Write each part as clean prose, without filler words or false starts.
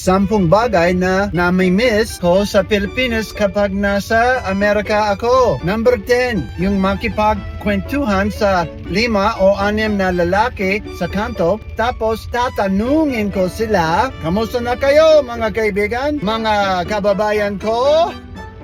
10 bagay na nami-miss ko sa Pilipinas kapag nasa Amerika ako. Number 10, yung makipagkwentuhan sa 5 o 6 na lalaki sa kanto, tapos tatanungin ko sila, kamusta na kayo mga kaibigan? Mga kababayan ko?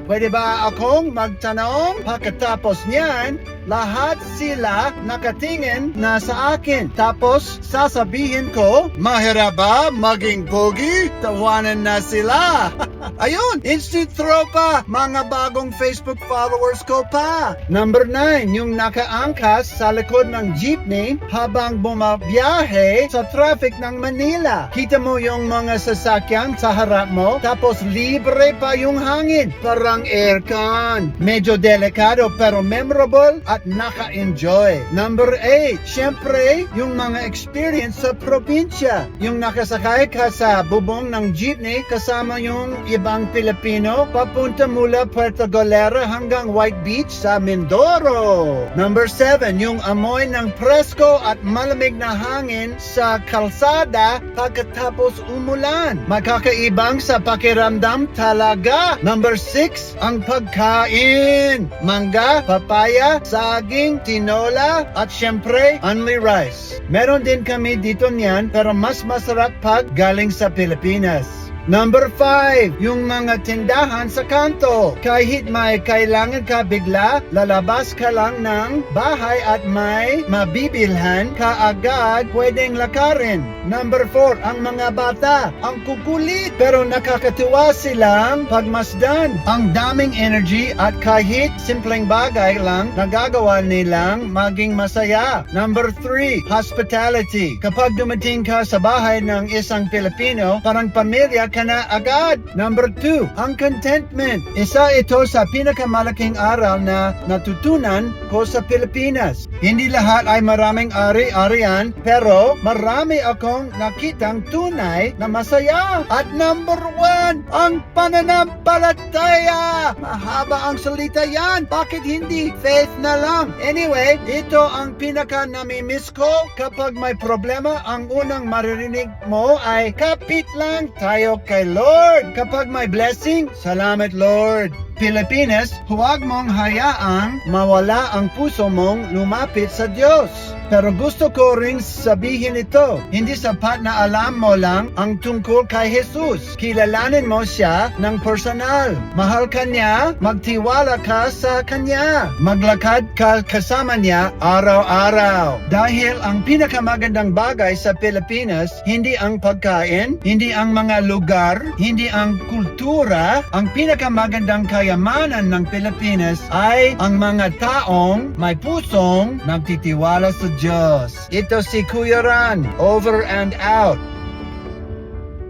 Pwede ba akong magtanong? Pagkatapos niyan, lahat sila nakatingin na sa akin. Tapos sasabihin ko, mahirap ba maging pogi? Tawanan na sila. Ayun, instant throw pa. Mga bagong Facebook followers ko pa. Number 9, yung nakaangkas sa likod ng jeepney habang bumabiyahe sa traffic ng Manila. Kita mo yung mga sasakyan sa harap mo, tapos libre pa yung hangin. Parang aircon. Medyo delikado pero memorable at naka-enjoy. Number 8, syempre, yung mga experience sa probinsya. Yung nakasakay ka sa bubong ng jeepney kasama yung ibang Pilipino papunta mula Puerto Galera hanggang White Beach sa Mindoro. Number 7, yung amoy ng presko at malamig na hangin sa kalsada pagkatapos umulan. Magkakaibang sa pakiramdam talaga. Number 6, ang pagkain. Mangga, papaya, saging, tinola, at syempre, only rice. Meron din kami dito niyan pero mas masarap pag galing sa Pilipinas. Number 5, yung mga tindahan sa kanto. Kahit may kailangan ka bigla, lalabas ka lang ng bahay at may mabibilhan ka agad, pwedeng lakarin. Number 4, ang mga bata. Ang kukulit pero nakakatuwa silang pagmasdan. Ang daming energy at kahit simpleng bagay lang nagagawa nilang maging masaya. Number 3, hospitality. Kapag dumating ka sa bahay ng isang Pilipino, parang pamilya ka na agad. Number 2, ang contentment. Isa ito sa pinakamalaking aral na natutunan ko sa Pilipinas. Hindi lahat ay maraming ari-arian, pero marami akong nakitang tunay na masaya. At number 1, ang pananampalataya. Mahaba ang salita yan. Bakit hindi? Faith na lang. Anyway, ito ang pinaka nami-miss ko kapag may problema. Ang unang maririnig mo ay kapit lang tayo kay Lord. Kapag may blessing, salamat Lord. Pilipinas, huwag mong hayaang mawala ang puso mong lumapit sa Diyos. Pero gusto ko ring sabihin ito, hindi sapat na alam mo lang ang tungkol kay Jesus. Kilalanin mo siya ng personal. Mahal ka niya, magtiwala ka sa kanya. Maglakad ka kasama niya araw-araw. Dahil ang pinakamagandang bagay sa Pilipinas, hindi ang pagkain, hindi ang mga lugar, hindi ang kultura. Ang pinakamagandang kayamanan ng Pilipinas ay ang mga taong may pusong nagtitiwala sa Diyos. Ito si Kuya Ran, over and out.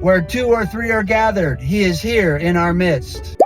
Where 2 or 3 are gathered, He is here in our midst.